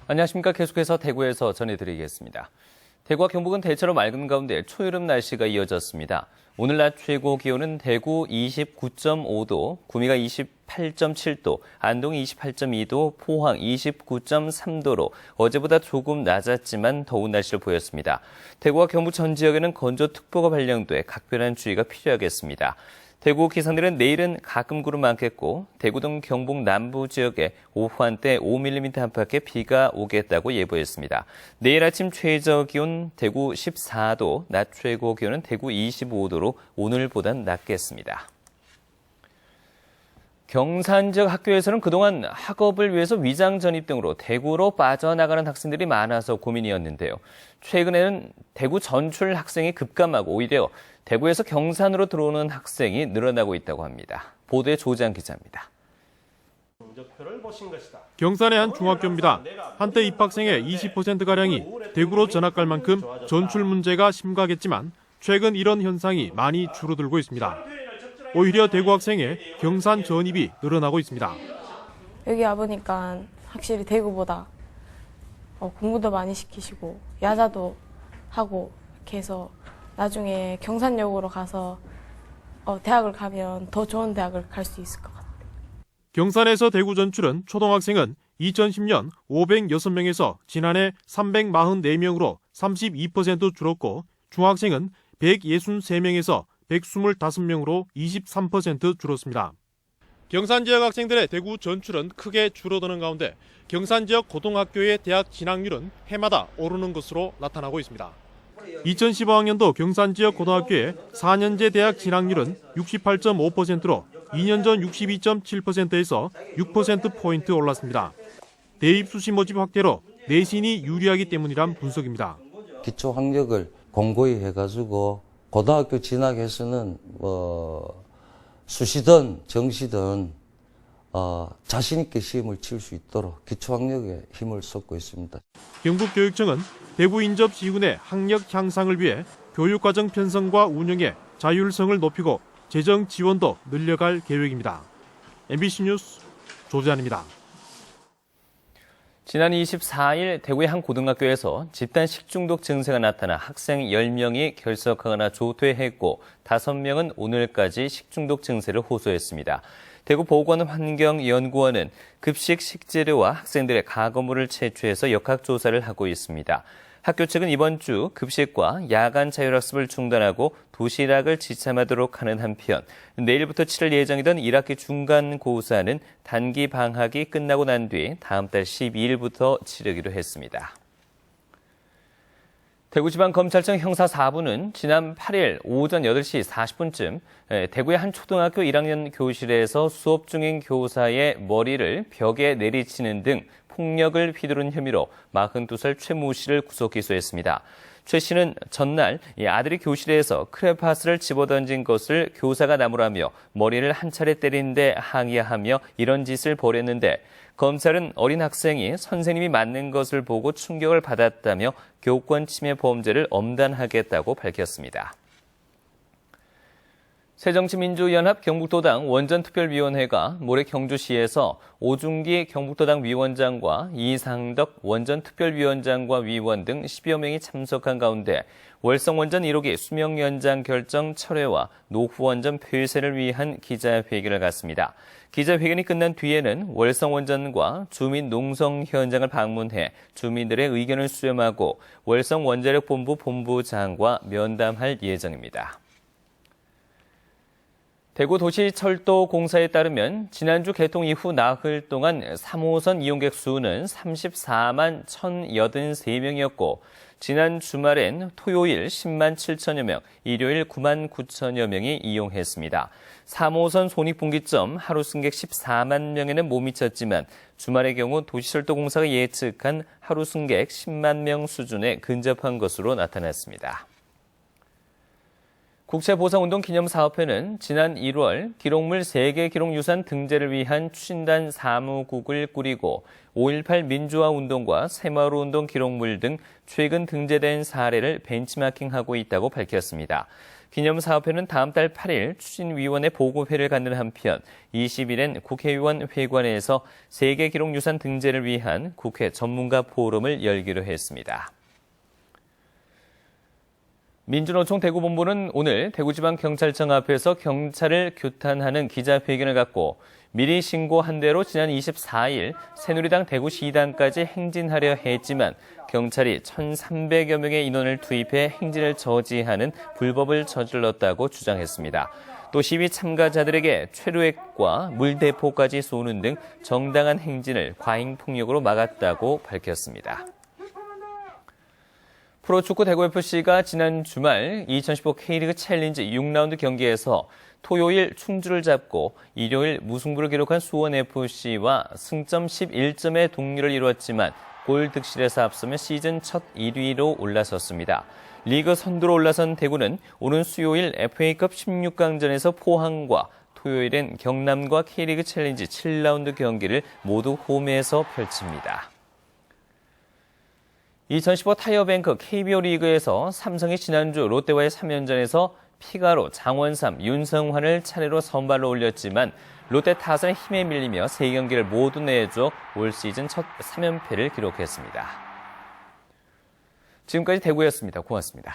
안녕하십니까. 계속해서 대구에서 전해드리겠습니다. 대구와 경북은 대체로 맑은 가운데 초여름 날씨가 이어졌습니다. 오늘 낮 최고 기온은 대구 29.5도, 구미가 28.7도, 안동이 28.2도, 포항 29.3도로 어제보다 조금 낮았지만 더운 날씨를 보였습니다. 대구와 경북 전 지역에는 건조특보가 발령돼 각별한 주의가 필요하겠습니다. 대구 기상대는 내일은 가끔 구름 많겠고 대구 등 경북 남부 지역에 오후 한때 5mm 안팎의 비가 오겠다고 예보했습니다. 내일 아침 최저 기온 대구 14도, 낮 최고 기온은 대구 25도로 오늘보단 낮겠습니다. 경산 지역 학교에서는 그동안 학업을 위해서 위장 전입 등으로 대구로 빠져나가는 학생들이 많아서 고민이었는데요. 최근에는 대구 전출 학생이 급감하고 오히려 대구에서 경산으로 들어오는 학생이 늘어나고 있다고 합니다. 보도에 조지한 기자입니다. 경산의 한 중학교입니다. 한때 입학생의 20%가량이 대구로 전학 갈 만큼 전출 문제가 심각했지만 최근 이런 현상이 많이 줄어들고 있습니다. 오히려 대구 학생의 경산 전입이 늘어나고 있습니다. 여기 와보니까 확실히 대구보다 공부도 많이 시키시고 야자도 하고 이렇게 해서 나중에 경산역으로 가서 대학을 가면 더 좋은 대학을 갈 수 있을 것 같아요. 경산에서 대구 전출은 초등학생은 2010년 506명에서 지난해 344명으로 32% 줄었고 중학생은 163명에서 125명으로 23% 줄었습니다. 경산 지역 학생들의 대구 전출은 크게 줄어드는 가운데 경산 지역 고등학교의 대학 진학률은 해마다 오르는 것으로 나타나고 있습니다. 2015학년도 경산 지역 고등학교의 4년제 대학 진학률은 68.5%로 2년 전 62.7%에서 6%포인트 올랐습니다. 대입 수시 모집 확대로 내신이 유리하기 때문이란 분석입니다. 기초 학력을 공고히 해가지고 고등학교 진학해서는 수시든 정시든 자신 있게 시험을 칠 수 있도록 기초 학력에 힘을 쏟고 있습니다. 경북교육청은 대구 인접 시군의 학력 향상을 위해 교육과정 편성과 운영의 자율성을 높이고 재정 지원도 늘려갈 계획입니다. MBC 뉴스 조재환입니다. 지난 24일 대구의 한 고등학교에서 집단 식중독 증세가 나타나 학생 10명이 결석하거나 조퇴했고 5명은 오늘까지 식중독 증세를 호소했습니다. 대구 보건환경연구원은 급식 식재료와 학생들의 가거물을 채취해서 역학조사를 하고 있습니다. 학교 측은 이번 주 급식과 야간 자율학습을 중단하고 도시락을 지참하도록 하는 한편 내일부터 치를 예정이던 1학기 중간고사는 단기 방학이 끝나고 난 뒤 다음 달 12일부터 치르기로 했습니다. 대구지방검찰청 형사 4부는 지난 8일 오전 8시 40분쯤 대구의 한 초등학교 1학년 교실에서 수업 중인 교사의 머리를 벽에 내리치는 등 폭력을 휘두른 혐의로 42살 최 모 씨를 구속 기소했습니다. 최 씨는 전날 아들이 교실에서 크레파스를 집어던진 것을 교사가 나무라며 머리를 한 차례 때리는데 항의하며 이런 짓을 벌였는데 검찰은 어린 학생이 선생님이 맞는 것을 보고 충격을 받았다며 교권 침해 범죄를 엄단하겠다고 밝혔습니다. 새정치민주연합 경북도당 원전특별위원회가 모레 경주시에서 오중기 경북도당 위원장과 이상덕 원전특별위원장과 위원 등 10여 명이 참석한 가운데 월성원전 1호기 수명 연장 결정 철회와 노후원전 폐쇄를 위한 기자회견을 갖습니다. 기자회견이 끝난 뒤에는 월성원전과 주민 농성 현장을 방문해 주민들의 의견을 수렴하고 월성원자력본부 본부장과 면담할 예정입니다. 대구도시철도공사에 따르면 지난주 개통 이후 나흘 동안 3호선 이용객 수는 34만 1,083명이었고 지난 주말엔 토요일 10만 7천여 명, 일요일 9만 9천여 명이 이용했습니다. 3호선 손익분기점 하루 승객 14만 명에는 못 미쳤지만 주말의 경우 도시철도공사가 예측한 하루 승객 10만 명 수준에 근접한 것으로 나타났습니다. 국채보상운동 기념사업회는 지난 1월 기록물 세계 기록유산 등재를 위한 추진단 사무국을 꾸리고 5.18 민주화운동과 새마을운동 기록물 등 최근 등재된 사례를 벤치마킹하고 있다고 밝혔습니다. 기념사업회는 다음 달 8일 추진위원회 보고회를 갖는 한편 20일엔 국회의원 회관에서 세계 기록유산 등재를 위한 국회 전문가 포럼을 열기로 했습니다. 민주노총 대구본부는 오늘 대구지방경찰청 앞에서 경찰을 규탄하는 기자회견을 갖고 미리 신고한 대로 지난 24일 새누리당 대구시당까지 행진하려 했지만 경찰이 1,300여 명의 인원을 투입해 행진을 저지하는 불법을 저질렀다고 주장했습니다. 또 시위 참가자들에게 최루액과 물대포까지 쏘는 등 정당한 행진을 과잉폭력으로 막았다고 밝혔습니다. 프로축구 대구FC가 지난 주말 2015 K리그 챌린지 6라운드 경기에서 토요일 충주를 잡고 일요일 무승부를 기록한 수원FC와 승점 11점의 동률을 이뤘지만 골 득실에서 앞서며 시즌 첫 1위로 올라섰습니다. 리그 선두로 올라선 대구는 오는 수요일 FA컵 16강전에서 포항과 토요일엔 경남과 K리그 챌린지 7라운드 경기를 모두 홈에서 펼칩니다. 2015 타이어뱅크 KBO 리그에서 삼성이 지난주 롯데와의 3연전에서 피가로, 장원삼, 윤성환을 차례로 선발로 올렸지만 롯데 타선의 힘에 밀리며 3경기를 모두 내줘 올 시즌 첫 3연패를 기록했습니다. 지금까지 대구였습니다. 고맙습니다.